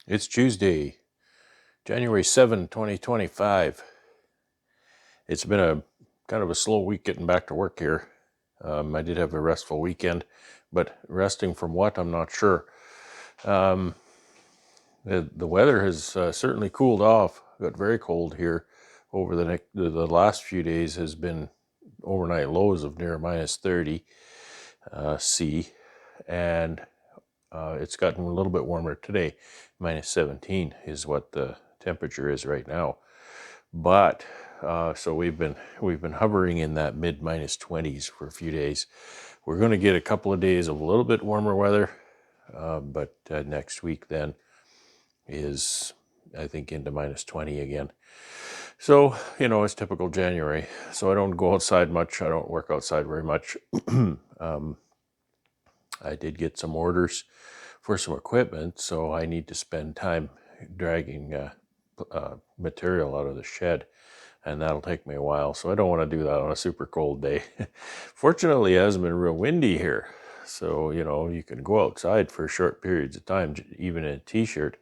It's Tuesday, January 7, 2025. It's been a kind of a slow week getting back to work here. I did have a restful weekend, but resting from what, I'm not sure. Um, the weather has certainly cooled off. Got very cold here over the last few days. Has been overnight lows of near minus 30 C, and it's gotten a little bit warmer today. Minus 17 is what the temperature is right now. But so we've been hovering in that mid minus 20s for a few days. We're going to get a couple of days of a little bit warmer weather, but next week then is, I think, into minus 20 again. So, it's typical January. So I don't go outside much. I don't work outside very much. I did get some orders for some equipment, so I need to spend time dragging material out of the shed, and that'll take me a while. So I don't want to do that on a super cold day. Fortunately, it hasn't been real windy here, so you can go outside for short periods of time, even in a t-shirt.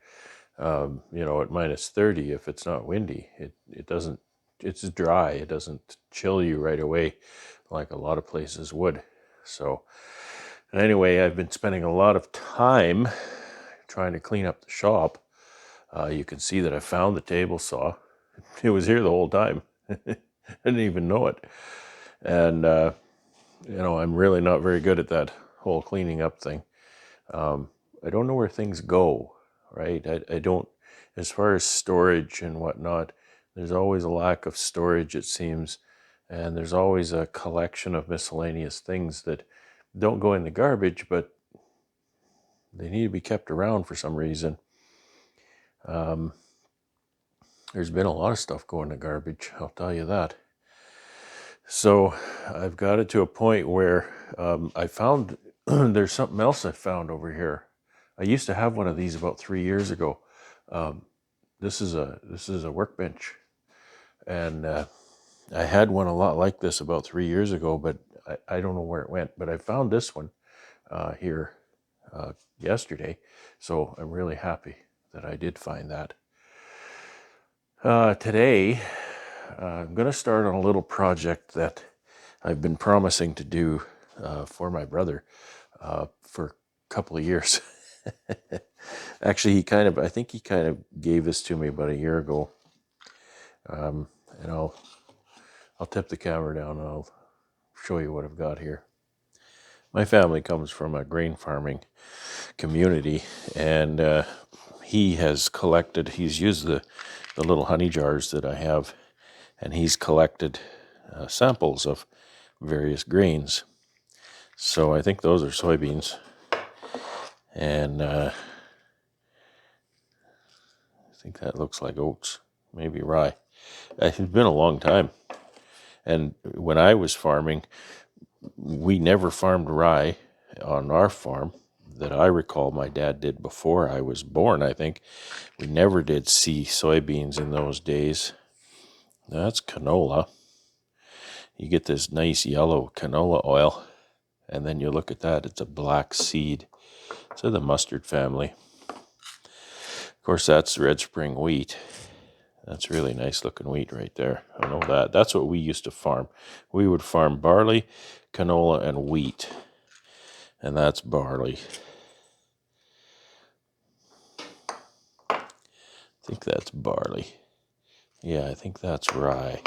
At minus 30, if it's not windy, it doesn't. It's dry. It doesn't chill you right away, like a lot of places would. So. And anyway, I've been spending a lot of time trying to clean up the shop. You can see that I found the table saw. It was here the whole time. I didn't even know it. And, I'm really not very good at that whole cleaning up thing. I don't know where things go, right? I don't, as far as storage and whatnot, there's always a lack of storage, it seems. And there's always a collection of miscellaneous things that don't go in the garbage, but they need to be kept around for some reason. There's been a lot of stuff going to garbage, I'll tell you that. So I've got it to a point where I found there's something else I found over here. I used to have one of these about 3 years ago. This is a workbench, and I had one a lot like this about 3 years ago, but I don't know where it went. But I found this one here yesterday, so I'm really happy that I did find that. Today, I'm going to start on a little project that I've been promising to do for my brother for a couple of years. Actually, I think he kind of gave this to me about a year ago. And I'll tip the camera down and I'll show you what I've got here. My family comes from a grain farming community, and he's used the little honey jars that I have, and he's collected samples of various grains. So I think those are soybeans, and I think that looks like oats, maybe rye. It's been a long time, and when I was farming, we never farmed rye on our farm that I recall. My dad did before I was born, I think. We never did see soybeans in those days. That's canola. You get this nice yellow canola oil, and then you look at that, it's a black seed. It's of the mustard family. Of course, that's red spring wheat. That's really nice looking wheat right there. I know that. That's what we used to farm. We would farm barley, canola, and wheat. And that's barley. I think that's barley. Yeah, I think that's rye.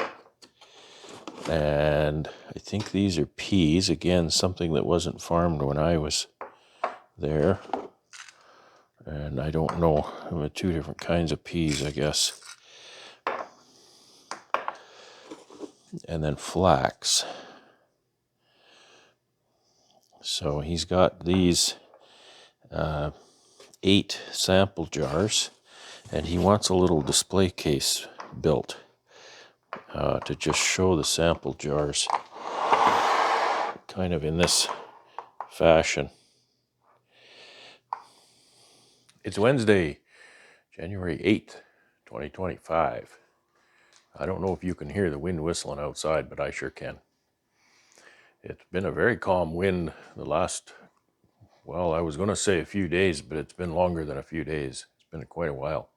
And I think these are peas. Again, something that wasn't farmed when I was there. And I don't know. Two different kinds of peas, I guess. And then flax. So he's got these 8 sample jars, and he wants a little display case built to just show the sample jars kind of in this fashion. It's Wednesday, January 8th, 2025. I don't know if you can hear the wind whistling outside, but I sure can. It's been a very calm wind the last, well, I was going to say a few days, but it's been longer than a few days. It's been quite a while.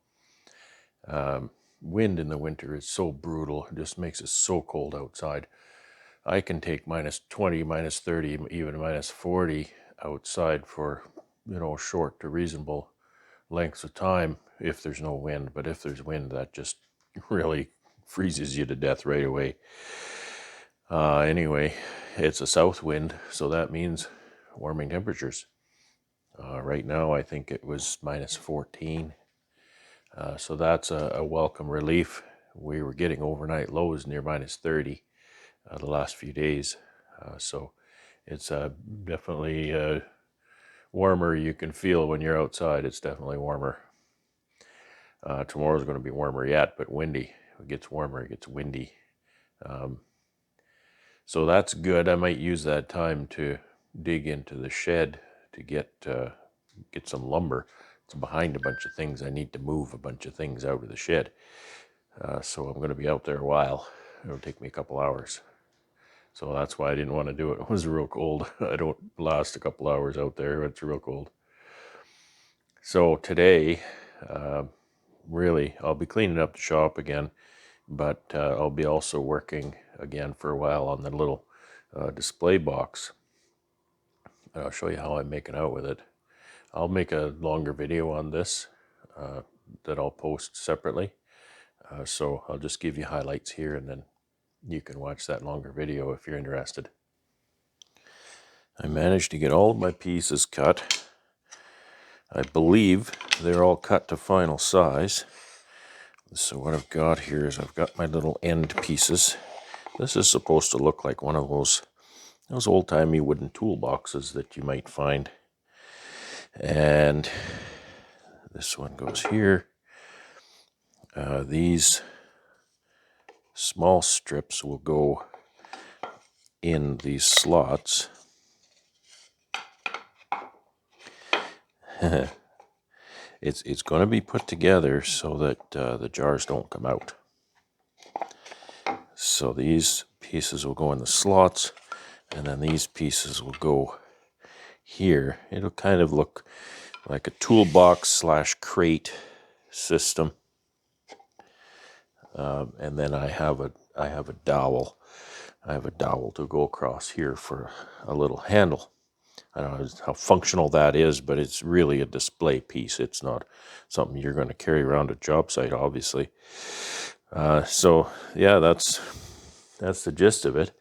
Wind in the winter is so brutal. It just makes it so cold outside. I can take -20, -30, even -40 outside for, short to reasonable lengths of time if there's no wind. But if there's wind, that just really freezes you to death right away. Anyway, it's a south wind, so that means warming temperatures. Right now, I think it was -14. So that's a welcome relief. We were getting overnight lows near -30 the last few days. So it's definitely warmer. You can feel when you're outside, it's definitely warmer. Tomorrow's going to be warmer yet, but windy. It gets warmer, it gets windy. So that's good. I might use that time to dig into the shed to get some lumber. It's behind a bunch of things. I need to move a bunch of things out of the shed. So I'm going to be out there a while. It'll take me a couple hours. So that's why I didn't want to do it. It was real cold. I don't last a couple hours out there. It's real cold. So today, really, I'll be cleaning up the shop again, but I'll be also working again for a while on the little display box. I'll show you how I'm making out with it. I'll make a longer video on this that I'll post separately. So I'll just give you highlights here, and then you can watch that longer video if you're interested. I managed to get all of my pieces cut. I believe they're all cut to final size. So what I've got here is I've got my little end pieces. This is supposed to look like one of those old-timey wooden toolboxes that you might find. And this one goes here. These small strips will go in these slots. It's going to be put together so that the jars don't come out. So these pieces will go in the slots, and then these pieces will go here. It'll kind of look like a toolbox slash crate system. And then I have a dowel. I have a dowel to go across here for a little handle. I don't know how functional that is, but it's really a display piece. It's not something you're going to carry around a job site, obviously. So yeah, that's the gist of it.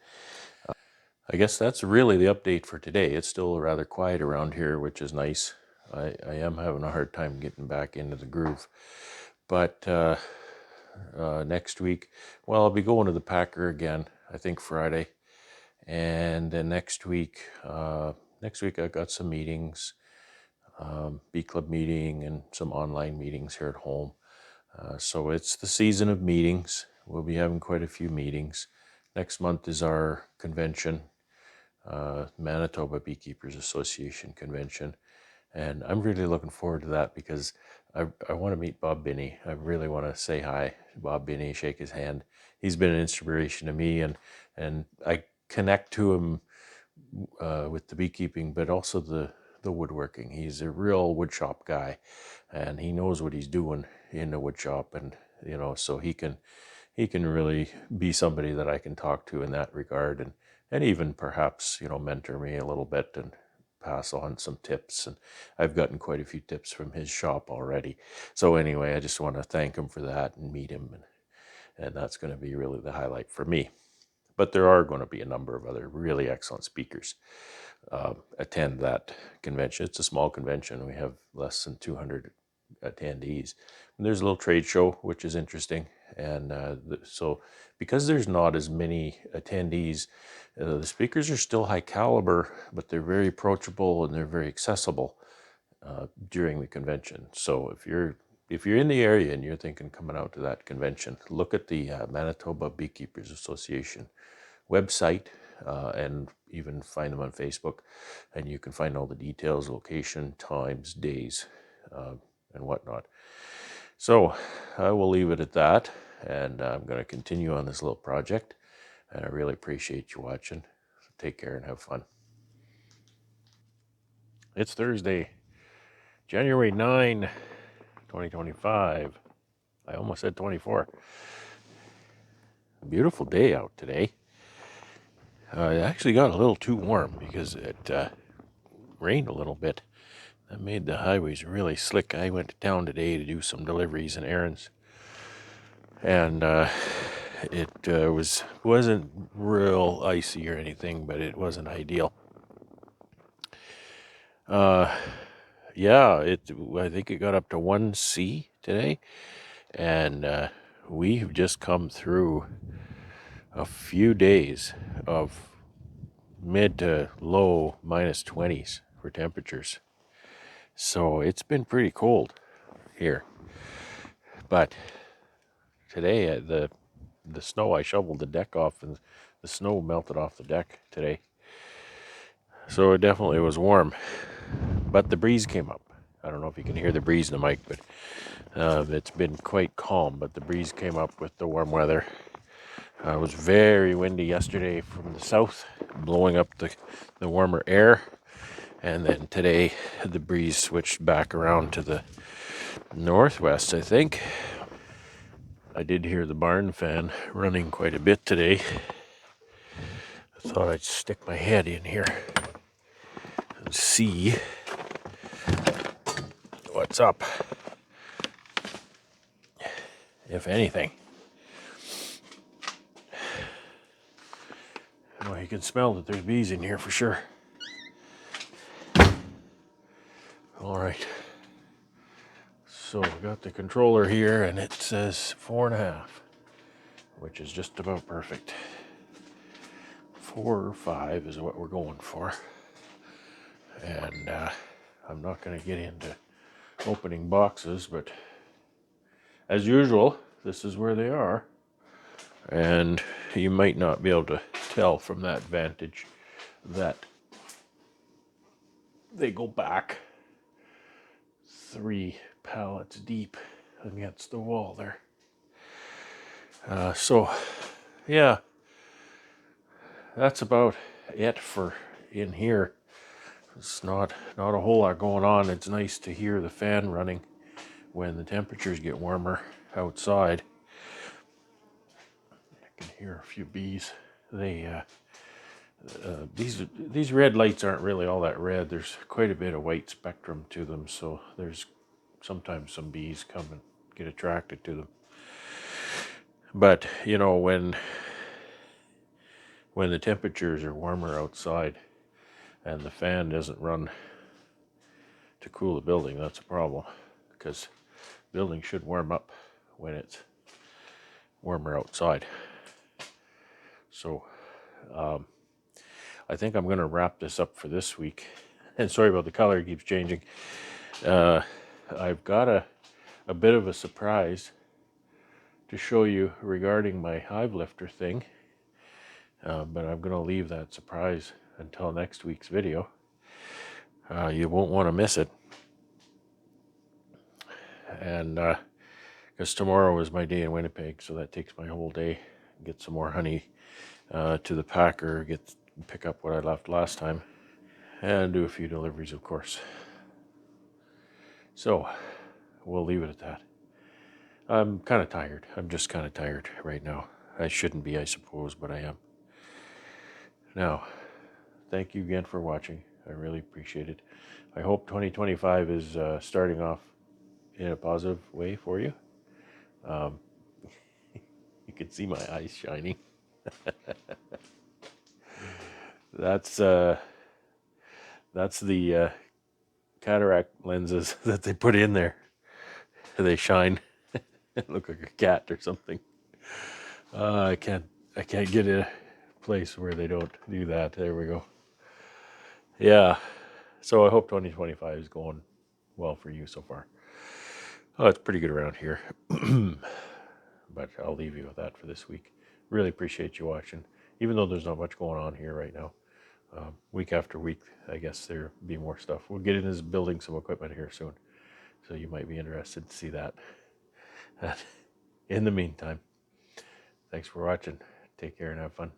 I guess that's really the update for today. It's still rather quiet around here, which is nice. I am having a hard time getting back into the groove. But next week, well, I'll be going to the Packer again, I think Friday. And then next week I've got some meetings, Bee Club meeting and some online meetings here at home. So it's the season of meetings. We'll be having quite a few meetings. Next month is our convention, Manitoba Beekeepers Association convention. And I'm really looking forward to that because I want to meet Bob Binney. I really want to say hi to Bob Binney, shake his hand. He's been an inspiration to me, and I connect to him with the beekeeping, but also the woodworking. He's a real woodshop guy, and he knows what he's doing in the woodshop, and so he can really be somebody that I can talk to in that regard, and even perhaps mentor me a little bit and pass on some tips. And I've gotten quite a few tips from his shop already. So anyway, I just want to thank him for that and meet him, and that's going to be really the highlight for me. But there are going to be a number of other really excellent speakers attend that convention. It's a small convention. We have less than 200 attendees. And there's a little trade show, which is interesting. And so because there's not as many attendees, the speakers are still high caliber, but they're very approachable and they're very accessible during the convention. So if you're in the area and you're thinking coming out to that convention, look at the Manitoba Beekeepers Association website and even find them on Facebook, and you can find all the details, location, times, days, and whatnot. So I will leave it at that, and I'm going to continue on this little project, and I really appreciate you watching. So take care and have fun. It's Thursday, January 9, 2025. I almost said 24. Beautiful day out today. It actually got a little too warm because it rained a little bit. That made the highways really slick. I went to town today to do some deliveries and errands, and it wasn't real icy or anything, but it wasn't ideal. Yeah, I think it got up to 1C today, and we've just come through a few days of mid to low -20s for temperatures. So it's been pretty cold here. But today, the snow, I shoveled the deck off, and the snow melted off the deck today. So it definitely was warm. But the breeze came up. I don't know if you can hear the breeze in the mic, but it's been quite calm. But the breeze came up with the warm weather. It was very windy yesterday from the south, blowing up the warmer air. And then today, the breeze switched back around to the northwest, I think. I did hear the barn fan running quite a bit today. I thought I'd stick my head in here and see what's up, if anything. Well, you can smell that there's bees in here for sure. All right. So we got the controller here, and it says 4.5, which is just about perfect. 4 or 5 is what we're going for. And I'm not going to get into opening boxes, but as usual, this is where they are. And you might not be able to tell from that vantage that they go back 3 pallets deep against the wall there. So, yeah, that's about it for in here. It's not a whole lot going on. It's nice to hear the fan running when the temperatures get warmer outside. I can hear a few bees. These red lights aren't really all that red. There's quite a bit of white spectrum to them, so there's sometimes some bees come and get attracted to them. But you know, when the temperatures are warmer outside and the fan doesn't run to cool the building, that's a problem, because the building should warm up when it's warmer outside. So I think I'm going to wrap this up for this week. And sorry about the color, it keeps changing. I've got a bit of a surprise to show you regarding my hive lifter thing. But I'm going to leave that surprise until next week's video. You won't want to miss it. And because tomorrow is my day in Winnipeg, so that takes my whole day. Get some more honey to the packer, pick up what I left last time, and do a few deliveries, of course. So we'll leave it at that. I'm kind of tired. I'm just kind of tired right now. I shouldn't be, I suppose, but I am. Now, thank you again for watching. I really appreciate it. I hope 2025 is starting off in a positive way for you. You can see my eyes shining. That's the cataract lenses that they put in there. They shine. Look like a cat or something. I can't get a place where they don't do that. There we go. Yeah. So I hope 2025 is going well for you so far. Oh, it's pretty good around here. But I'll leave you with that for this week. Really appreciate you watching, even though there's not much going on here right now. Week after week, I guess there'll be more stuff. We'll get into building some equipment here soon, so you might be interested to see that. In the meantime, thanks for watching. Take care and have fun.